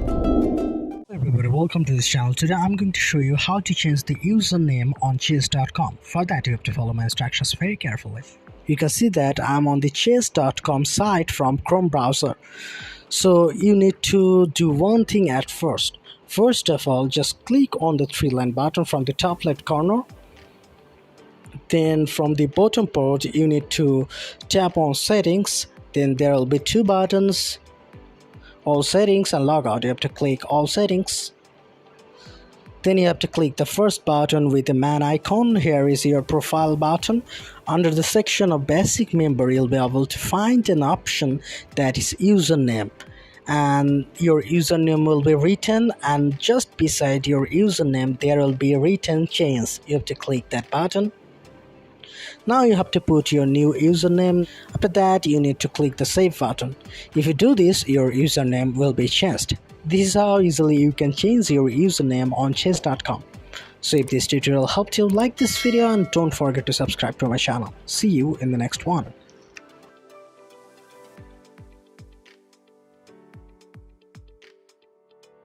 Hello everybody, welcome to this channel. Today I'm going to show you how to change the username on chess.com. For that you have to follow my instructions very carefully. You can see that I'm on the chess.com site from Chrome browser. So you need to do one thing at first. First of all, just click on the three-line button from the top left corner. Then from the bottom part you need to tap on settings. Then there will be two buttons, all settings and logout. You have to click all settings. Then you have to click the first button with the man icon. Here is your profile button. Under the section of basic member, you'll be able to find an option that is username, and your username will be written, and just beside your username there will be written change. You have to click that button. Now you have to put your new username. After that you need to click the save button. If you do this, your username will be changed. This is how easily you can change your username on chess.com. So if this tutorial helped you, like this video and don't forget to subscribe to my channel. See you in the next one.